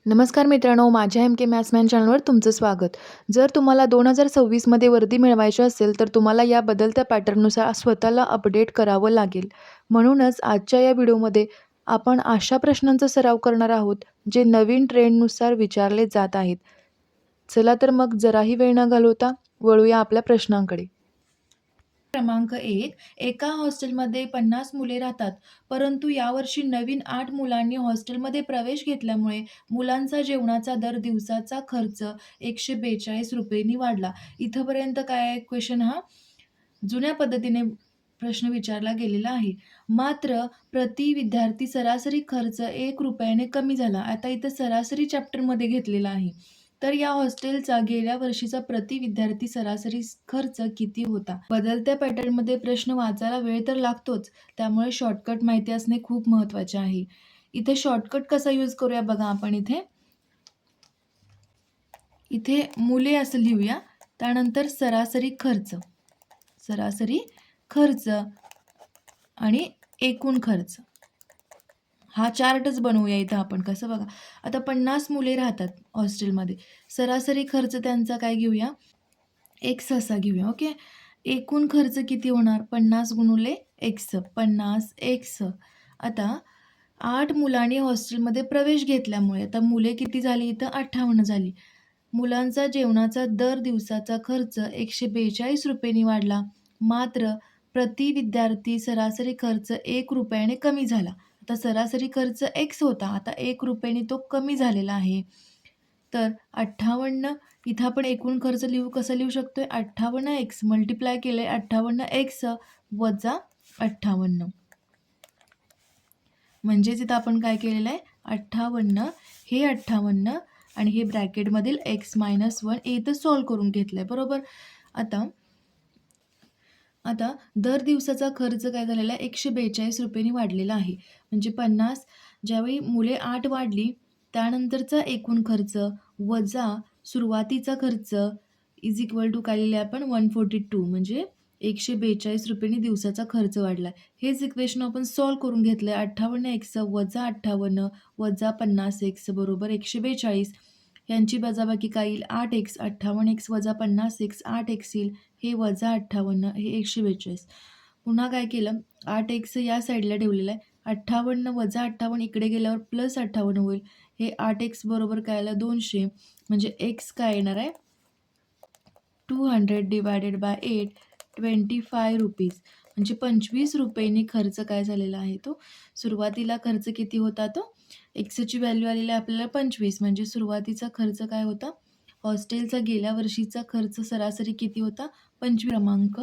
नमस्कार मित्रांनो, माझ्या एम के मॅथ्समॅन चॅनलवर तुमचं स्वागत. जर तुम्हाला 2026मध्ये वर्दी मिळवायची असेल, तर तुम्हाला या बदलत्या पॅटर्ननुसार स्वतःला अपडेट करावं लागेल. म्हणूनच आजच्या या व्हिडिओमध्ये आपण अशा प्रश्नांचा सराव करणार आहोत, जे नवीन ट्रेंडनुसार विचारले जात आहेत. चला तर मग जराही वेळ न घालवता वळूया आपल्या प्रश्नांकडे. क्रमांक 1. एका हॉस्टेलमध्ये 50 मुले राहतात, परंतु यावर्षी नवीन 8 मुलांनी हॉस्टेलमध्ये प्रवेश घेतल्यामुळे मुलांचा जेवणाचा दर दिवसाचा खर्च ₹142 वाढला. इथपर्यंत काय आहे क्वेश्चन हा जुन्या पद्धतीने प्रश्न विचारला गेलेला आहे. मात्र प्रति विद्यार्थी सरासरी खर्च ₹1 कमी झाला. आता इथं सरासरी चॅप्टरमध्ये घेतलेला आहे. तर या हॉस्टेलचा गेल्या वर्षीचा प्रति विद्यार्थी सरासरी खर्च किती होता? बदलत्या पॅटर्नमध्ये प्रश्न वाचायला वेळ तर लागतोच, त्यामुळे शॉर्टकट माहिती असणे खूप महत्त्वाचे आहे. इथे शॉर्टकट कसा यूज करूया बघा आपण इथे. इथे मुले असं लिहूया, त्यानंतर सरासरी खर्च आणि एकूण खर्च. हा चार्टच बनवूया इथं आपण. कसं बघा, आता 50 मुले राहतात हॉस्टेलमध्ये. सरासरी खर्च त्यांचा काय घेऊया, एक्स असा घेऊया. ओके. एकूण खर्च किती होणार, 50 गुणुले एक्स, 50 एक्स. आता 8 मुलांनी हॉस्टेलमध्ये प्रवेश घेतल्यामुळे आता मुले किती झाली इथं, 58 झाली. मुलांचा जेवणाचा दर दिवसाचा खर्च ₹142 वाढला. मात्र प्रति विद्यार्थी सरासरी खर्च ₹1 कमी झाला. आता सरासरी खर्च एक्स होता, आता ₹1 तो कमी झालेला आहे. तर 58 इथं आपण एकूण खर्च कसं लिहू शकतोय, 58x मल्टिप्लाय केलंय 58x वजा 58. म्हणजेच इथं आपण काय केलेलं आहे, 58 हे 58 आणि हे ब्रॅकेटमधील x-1 इथं सॉल्व्ह करून घेतलंय, बरोबर. आता दर दिवसाचा खर्च काय झालेला आहे, ₹142 वाढलेला आहे. म्हणजे 50 ज्यावेळी मुले 8 वाढली, त्यानंतरचा एकूण खर्च वजा सुरुवातीचा खर्च इज इक्वल टू काय लिहिले आपण, 142 म्हणजे ₹142 दिवसाचा खर्च वाढला. हेच इक्वेशन आपण सॉल्व्ह करून घेतलं आहे. 58x वजा 58 वजा 50x बरोबर 142. यांची वजाबाकी काय येईल, 8x, 58x वजा 50x 8x येईल. हे वजा 58 हे 142. पुन्हा काय केलं, 8x या साईडला ठेवलेलं आहे. 58 वजा 58 इकडे गेल्यावर प्लस 58 होईल. हे 8x बरोबर काय आलं, 200. म्हणजे x काय येणार आहे, 200 डिवायडेड बाय 8, ₹25. म्हणजे ₹25 खर्च काय झालेला आहे तो. सुरुवातीला खर्च किती होता तो, एक्सची व्हॅल्यू आलेली आहे आपल्याला 25. म्हणजे सुरुवातीचा खर्च काय होता, हॉस्टेलचा गेल्या वर्षीचा खर्च सरासरी किती होता, 25. क्रमांक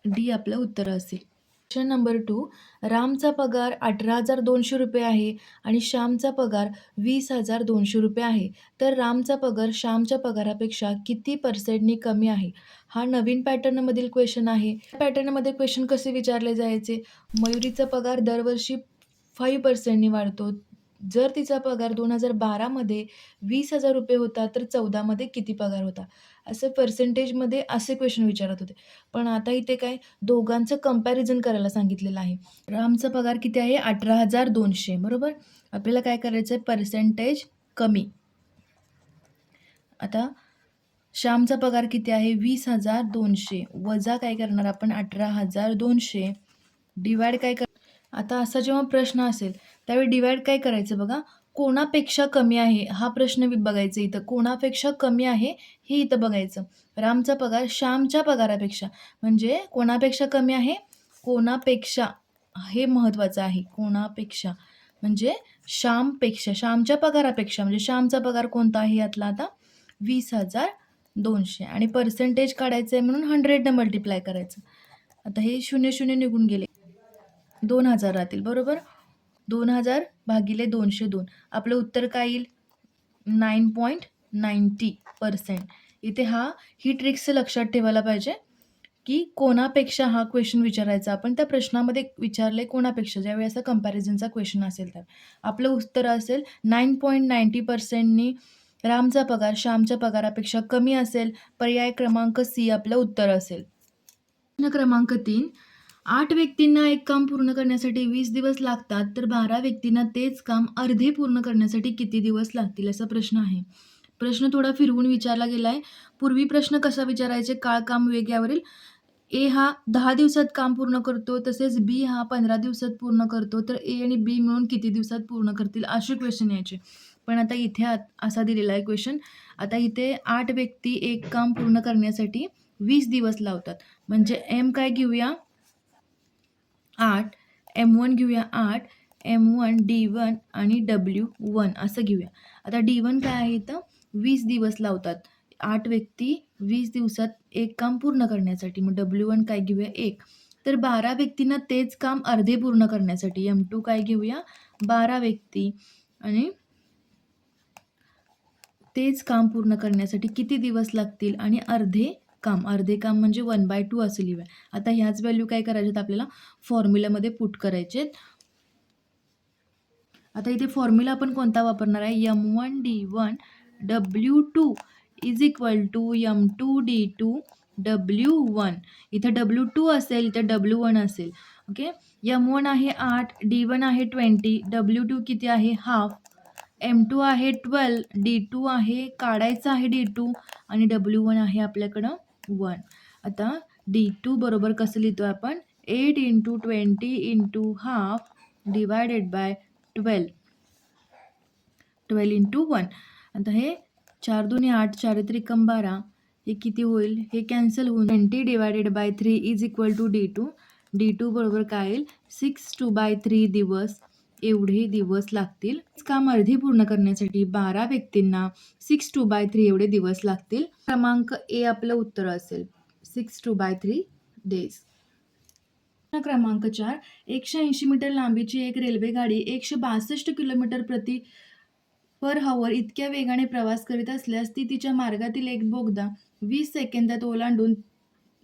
डी आपलं उत्तर असेल. Question number 2. रामचा पगार ₹18,200 आहे आणि श्यामचा पगार ₹20,200 आहे. तर रामचा पगार श्यामच्या पगारापेक्षा किती पर्सेंटनी कमी आहे? हा नवीन पॅटर्नमधील क्वेश्चन आहे. पॅटर्नमध्ये क्वेश्चन कसे विचारले जायचे, मयुरीचा पगार दरवर्षी 5% वाढतो. जर तिचा पगार 2012मध्ये ₹20,000 होता, तर 14मध्ये किती पगार होता? असं पर्सेंटेजमध्ये असे क्वेश्चन विचारत होते. पण आता इथे काय, दोघांचं कंपॅरिझन करायला सांगितलेलं आहे. रामचा पगार किती आहे, 18,200 बरोबर. आपल्याला काय करायचं आहे, पर्सेंटेज कमी. आता श्यामचा पगार किती आहे, 20,200 वजा काय करणार आपण, 18,200 डिवाइड काय कर. आता असा जेव्हा प्रश्न असेल त्यावेळी डिवाइड काय करायचं बघा, कोणापेक्षा कमी आहे हा प्रश्न बघायचं. इथं कोणापेक्षा कमी आहे हे इथं बघायचं. रामचा पगार श्यामच्या पगारापेक्षा, म्हणजे कोणापेक्षा कमी आहे, कोणापेक्षा हे महत्त्वाचं आहे. कोणापेक्षा म्हणजे श्यामपेक्षा, श्यामच्या पगारापेक्षा, म्हणजे श्यामचा पगार कोणता आहे यातला आता, 20,200 आणि पर्सेंटेज काढायचं आहे म्हणून 100ने मल्टिप्लाय करायचं. आता हे 0 निघून गेले, 2,000 राहतील बरोबर. 2,000 भागिले 202 आपलं उत्तर काय येईल, 9.90%. इथे ही ट्रिक्स लक्षात ठेवायला पाहिजे की कोणापेक्षा हा क्वेश्चन विचारायचा. आपण त्या प्रश्नामध्ये विचारले कोणापेक्षा, ज्यावेळी असा कंपॅरिझनचा क्वेश्चन असेल तर आपलं उत्तर असेल 9.90%नी रामचा पगार श्यामच्या पगारापेक्षा कमी असेल. पर्याय क्रमांक सी आपलं उत्तर असेल. प्रश्न क्रमांक 3. 8 व्यक्तींना एक काम पूर्ण करण्यासाठी 20 दिवस लागतात, तर 12 व्यक्तींना तेच काम अर्धे पूर्ण करण्यासाठी किती दिवस लागतील? असा प्रश्न आहे. प्रश्न थोडा फिरवून विचारला गेला आहे. पूर्वी प्रश्न कसा विचारायचे? काळ, काम, वेग यावरील. ए हा 10 दिवसात काम पूर्ण करतो, तसेच बी हा 15 दिवसात पूर्ण करतो. तर ए आणि बी मिळून किती दिवसात पूर्ण करतील? असे क्वेश्चन यायचे. पण आता इथे असा दिलेला आहे क्वेश्चन. आता इथे 8 व्यक्ती एक काम पूर्ण करण्यासाठी 20 दिवस लावतात. म्हणजे एम काय घेऊया? 8, M1 घेऊया 8, M1, D1 आणि W1 असं घेऊया. आता D1 काय आहे इथं? 20 दिवस लावतात. 8 व्यक्ती 20 दिवसात एक काम पूर्ण करण्यासाठी. मग W1 काय घेऊया? 1. तर 12 व्यक्तींना तेच काम अर्धे पूर्ण करण्यासाठी M2 काय घेऊया? 12 व्यक्ती आणि तेच काम पूर्ण करण्यासाठी किती दिवस लागतील आणि अर्धे काम म्हणजे 1/2 असं लिहूया. आता ह्याच व्हॅल्यू काय करायच्यात आपल्याला फॉर्म्युलामध्ये पुट करायचेत. आता इथे फॉर्म्युला आपण कोणता वापरणार आहे? M1D1 W2 is equal to M2D2 W1. इथं W2 असेल, इथं W1 असेल. ओके. M1 आहे 8, D1 आहे 20, W2 किती आहे? हाफ. M2 आहे 12, D2 आहे काढायचं आहे D2 आणि W1 आहे आपल्याकडं 1. आता D2 बरोबर कसं लिहितो आपण? 8 × 20 × हाफ डिवायडेड बाय 12. 12 × 1. आता हे 4 2 8, 4 त्रिकम 12. हे किती होईल? हे कॅन्सल होऊन 20 divided by 3 is equal to D2. D2 बरोबर काय येईल? 6/2/3 दिवस. एवढे दिवस लागतील. काम अर्धी पूर्ण करण्यासाठी 12 व्यक्तींना 6/2/3 एवढे दिवस लागतील. क्रमांक ए आपलं उत्तर असेल. 6/2/3 डेज. प्रश्न क्रमांक 4. 180 मीटर लांबीची एक रेल्वे गाडी 162 किलोमीटर प्रति पर हॉवर इतक्या वेगाने प्रवास करीत असल्यास ती तिच्या मार्गातील एक बोगदा 20 सेकंदात ओलांडून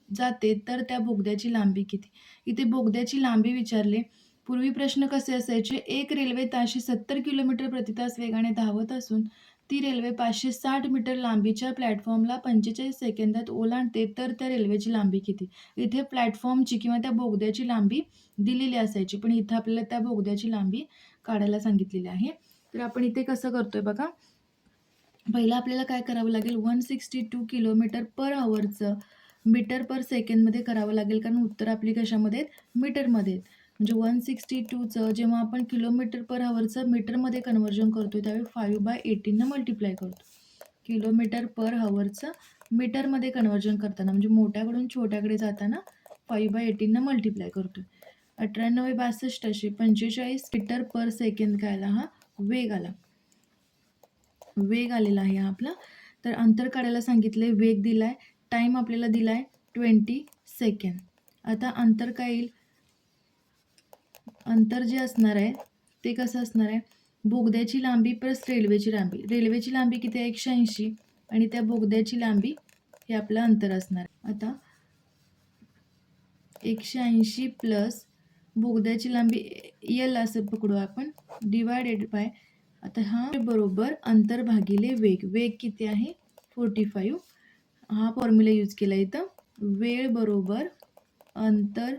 जाते, तर त्या बोगद्याची लांबी किती? इथे बोगद्याची लांबी विचारले. पूर्वी प्रश्न कसे असायचे? एक रेल्वे ताशी 70 किलोमीटर प्रति तास वेगाने धावत असून ती रेल्वे 560 मीटर लांबीच्या प्लॅटफॉर्मला 45 सेकंदात ओलांडते, तर त्या रेल्वेची लांबी किती? इथे प्लॅटफॉर्मची किंवा त्या बोगद्याची लांबी दिलेली असायची, पण इथं आपल्याला त्या बोगद्याची लांबी काढायला सांगितलेली आहे. तर आपण इथे कसं करतोय बघा. पहिलं आपल्याला काय करावं लागेल? 162 किलोमीटर पर हॉवरचं मीटर पर सेकंडमध्ये करावं लागेल, कारण उत्तर आपली कशामध्ये आहेत? मीटरमध्ये आहेत. म्हणजे 162चं जेव्हा आपण किलोमीटर पर हॉवरचं मीटरमध्ये कन्व्हर्जन करतो, त्यावेळी 5/18 मल्टिप्लाय करतो. किलोमीटर पर हॉवरचं मीटरमध्ये कन्व्हर्जन करताना म्हणजे मोठ्याकडून छोट्याकडे जाताना 5/18 मल्टिप्लाय करतो. 98 62 45 मीटर पर सेकंड काय आला? हा वेग आला. वेग आलेला आहे हा आपला. तर अंतर काढायला सांगितले, वेग दिलाय, टाइम आपल्याला दिलाय 20 सेकंड. आता अंतर काय येईल? अंतर जे असणार आहे ते कसं असणार आहे? बोगद्याची लांबी प्लस रेल्वेची लांबी. रेल्वेची लांबी किती आहे? 180 आणि त्या बोगद्याची लांबी हे आपलं अंतर असणार आहे. आता 180 प्लस बोगद्याची लांबी L असं पकडू आपण, डिवायडेड बाय. आता हा बरोबर अंतर भागिले वेग. वेग किती आहे? 45. हा फॉर्म्युला यूज केला इथं. वेळ बरोबर अंतर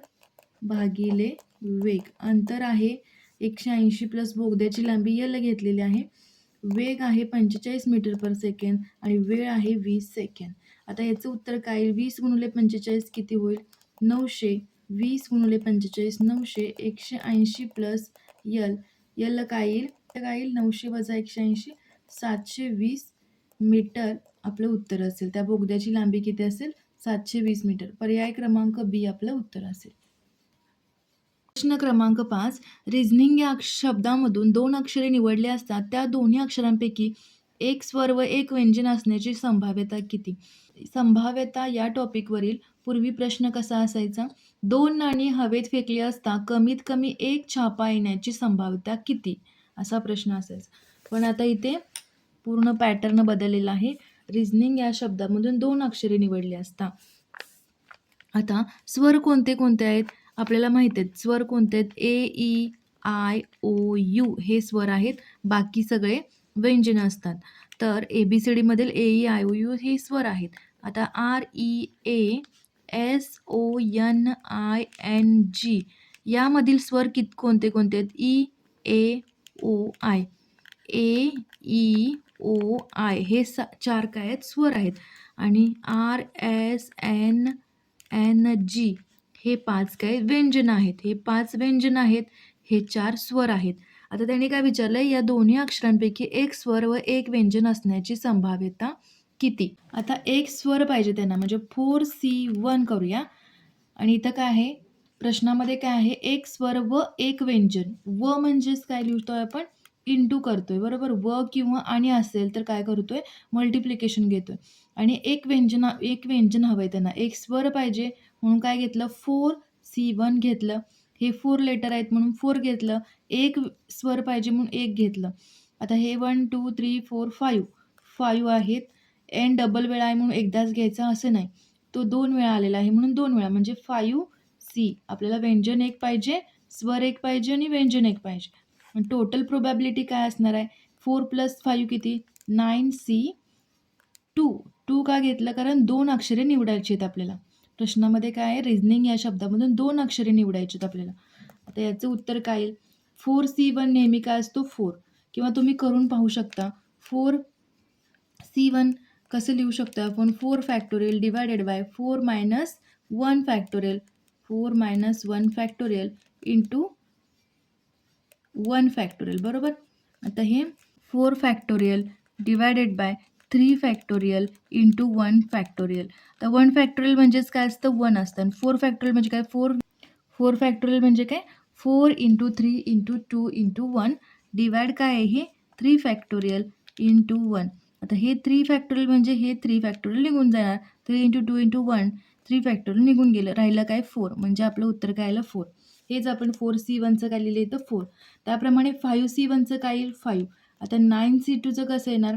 भागिले वेग. अंतर आहे 180 प्लस बोगद्याची लांबी L घेतलेली आहे. वेग आहे 45 मीटर पर सेकंड आणि वेळ आहे 20 सेकंड. आता याचं उत्तर काय येईल? 20 × 45 किती होईल? 900. 20 × 45 900. 180 प्लस L. L काय येईल? तर काय येईल? 900 वजा 180 720 मीटर आपलं उत्तर असेल. त्या बोगद्याची लांबी किती असेल? 720 मीटर. पर्याय क्रमांक बी आपलं उत्तर असेल. प्रश्न क्रमांक 5. रिझनिंग या शब्दामधून 2 अक्षरे निवडली असतात, त्या दोन्ही अक्षरांपैकी एक स्वर व एक व्यंजन असण्याची संभाव्यता किती? संभाव्यता या टॉपिकवरील पूर्वी प्रश्न कसा असायचा? 2 नाणी हवेत फेकली असता कमीत कमी एक छापा येण्याची संभाव्यता किती? असा प्रश्न असायचा. पण आता इथे पूर्ण पॅटर्न बदललेला आहे. रिझनिंग या शब्दामधून 2 अक्षरे निवडली असता. आता स्वर कोणते कोणते आहेत? आपल्याला माहीत आहेत. स्वर कोणते आहेत? ए, ई, आय, ओ, यू हे स्वर आहेत. बाकी सगळे व्यंजन असतात. तर ABCD मधील ए, ई, आय, ओ, यू हे स्वर आहेत. आता आर, ई, ए, SONING यामधील स्वर कोणते कोणते आहेत? E, A, O, I. A, E, O, I हे 4 काय आहेत? स्वर आहेत. आणि RSNNG हे 5 काय व्यंजन आहेत. हे 5 व्यंजन आहेत, हे 4 स्वर आहेत. आता त्याने काय विचारलंय, या दोन्ही अक्षरांपैकी एक स्वर व एक व्यंजन असण्याची संभाव्यता किती? आता एक स्वर पाहिजे त्यांना, म्हणजे 4C1 करूया. आणि इथं काय आहे, प्रश्नामध्ये काय आहे, एक स्वर व एक व्यंजन. व म्हणजेच काय लिहितोय आपण? इंटू करतोय, बरोबर. व किंवा आणि असेल तर काय करतोय? मल्टिप्लिकेशन घेतोय. आणि एक व्यंजन हवंय त्यांना, एक स्वर पाहिजे म्हणून काय घेतलं? 4C1 घेतलं. हे 4 लेटर आहेत म्हणून 4 घेतलं. एक स्वर पाहिजे म्हणून 1 घेतलं. आता हे 1 2 3 4 5 आहेत. एन डबल वेळा आहे म्हणून एकदाच घ्यायचा असं नाही, तो 2 वेळा आलेला आहे म्हणून 2 वेळा, म्हणजे 5C. आपल्याला व्यंजन 1 पाहिजे, स्वर 1 पाहिजे आणि व्यंजन 1 पाहिजे. टोटल प्रोबॅबिलिटी काय असणार आहे? 4 + 5 किती? 9C2. 2 का घेतलं? कारण 2 अक्षरे निवडायची आहेत आपल्याला. प्रश्नामध्ये काय आहे? रिझनिंग या शब्दामधून 2 अक्षरे निवडायची आहेत आपल्याला. आता याचं उत्तर काय येईल? 4C1 नेहमी काय असतो? 4. किंवा तुम्ही करून पाहू शकता. 4C1 कसं लिहू शकतो आपण? 4 factorial divided by 4 - 1 factorial. 4 - 1 factorial into 1 factorial, बरोबर. आता हे 4 factorial divided by 3 factorial into 1 factorial. तर 1 फॅक्टोरियल म्हणजेच काय असतं? 1 असतं. आणि 4 फॅक्टोरियल म्हणजे काय? 4 फॅक्टोरियल म्हणजे काय? 4 × 3 × 2 × 1 डिवाइड काय आहे हे? 3 फॅक्टोरियल इंटू 1. आता हे 3 फॅक्टोरियल म्हणजे हे 3 फॅक्टोरियल निघून जाणार. 3 × 2 × 1 3 फॅक्टोरियल निघून गेलं. राहिलं काय? 4. म्हणजे आपलं उत्तर काय आलं? 4. हेच आपण 4C1चं काय लिहिलं इथं? 4. त्याप्रमाणे 5C1चं काय येईल? 5. आता 9C2चं कसं येणार?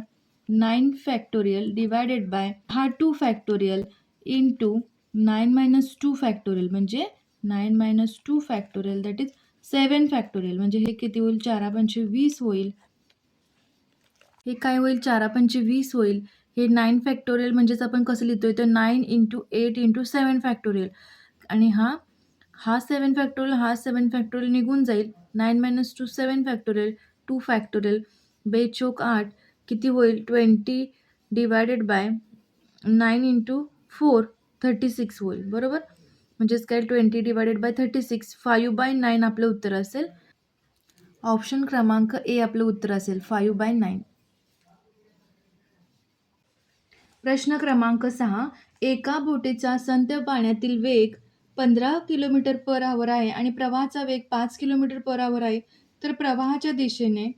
9 फॅक्टोरियल डिवायडेड बाय हा 2 फॅक्टोरियल इंटू 9 - 2 फॅक्टोरियल, म्हणजे 9 - 2 फॅक्टोरियल दॅट इज 7 फॅक्टोरियल. म्हणजे हे किती होईल? 4 × 5 = 20 होईल. हे काय होईल? 4 × 5 = 20 होईल. हे 9 फॅक्टोरियल म्हणजेच आपण कसं लिहितोय? तर 9 × 8 × 7 फॅक्टोरियल. आणि हा 7 फॅक्टोरियल, हा 7 फॅक्टोरियल निघून जाईल. 9 - 2 7 फॅक्टोरियल, 2 फॅक्टोरियल, 2 × 8 किती होईल? 20 डिवायडेड बाय 9 × 4 36 होईल, बरोबर. म्हणजेच काय? 20 डिवायडेड बाय 36, 5/9 आपलं उत्तर असेल. ऑप्शन क्रमांक ए आपलं उत्तर असेल, 5/9. प्रश्न क्रमांक 6. एका बोटीचा संथ पाण्यातील वेग 15 km/h आहे आणि प्रवाहाचा वेग 5 km/h आहे. तर प्रवाहाच्या दिशेने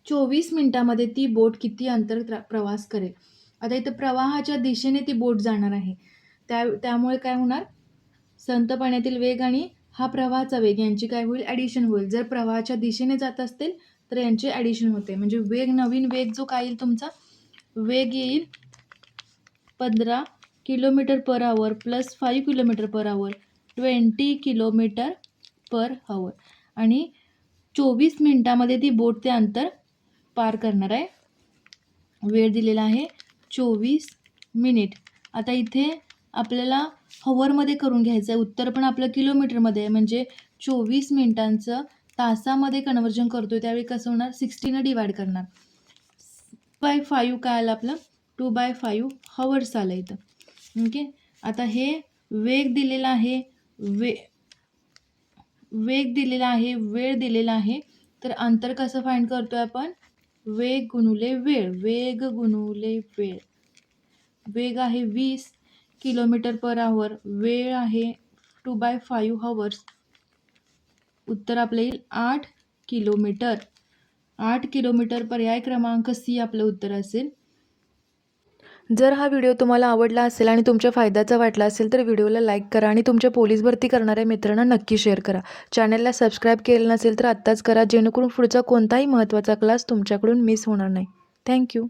24 मिनिटांमध्ये ती बोट किती अंतर प्रवास करेल? आता इथं प्रवाहाच्या दिशेने ती बोट जाणार आहे. त्यामुळे काय होणार? संथ पाण्यातील वेग आणि हा प्रवाहाचा वेग यांची काय होईल? ॲडिशन होईल. जर प्रवाहाच्या दिशेने जात असतील तर यांची ॲडिशन होते. म्हणजे नवीन वेग जो काय येईल तुमचा? वेग येईल 15 km/h + 5 km/h 20 km/h. आणि 24 मिनिटांमध्ये ती बोट ते अंतर पार करणार आहे. वेळ दिलेला आहे 24 मिनिट. आता इथे आपल्याला हॉवरमध्ये करून घ्यायचं आहे. उत्तर पण आपलं किलोमीटरमध्ये आहे. म्हणजे 24 मिनिटांचं तासामध्ये कन्व्हर्जन करतोय त्यावेळी कसं होणार? 60ने डिवाइड करणार. 2/5 काय आलं आपलं? 2/5 हॉवर्स आलं इथं. ओके. आता हे वेग दिलेला आहे, वेग दिलेला आहे, वेळ दिलेला आहे. तर अंतर कसं फाइंड करतोय आपण? वेग गुणुले वेळ. वेग गुणुले वेळ. वेग आहे 20 km/h, वेळ आहे 2/5 हॉवर्स. उत्तर आपलं येईल 8 किलोमीटर. 8 किलोमीटर. पर्याय क्रमांक सी आपलं उत्तर असेल. जर हा व्हिडिओ तुम्हाला आवडला असेल आणि तुमच्या फायद्याचा वाटला असेल तर व्हिडिओला लाईक करा आणि तुमच्या पोलीस भरती करणाऱ्या मित्रांना नक्की शेअर करा. चॅनलला सबस्क्राईब केलं नसेल तर आत्ताच करा, जेणेकरून पुढचा कोणताही महत्त्वाचा क्लास तुमच्याकडून मिस होणार नाही. थँक्यू.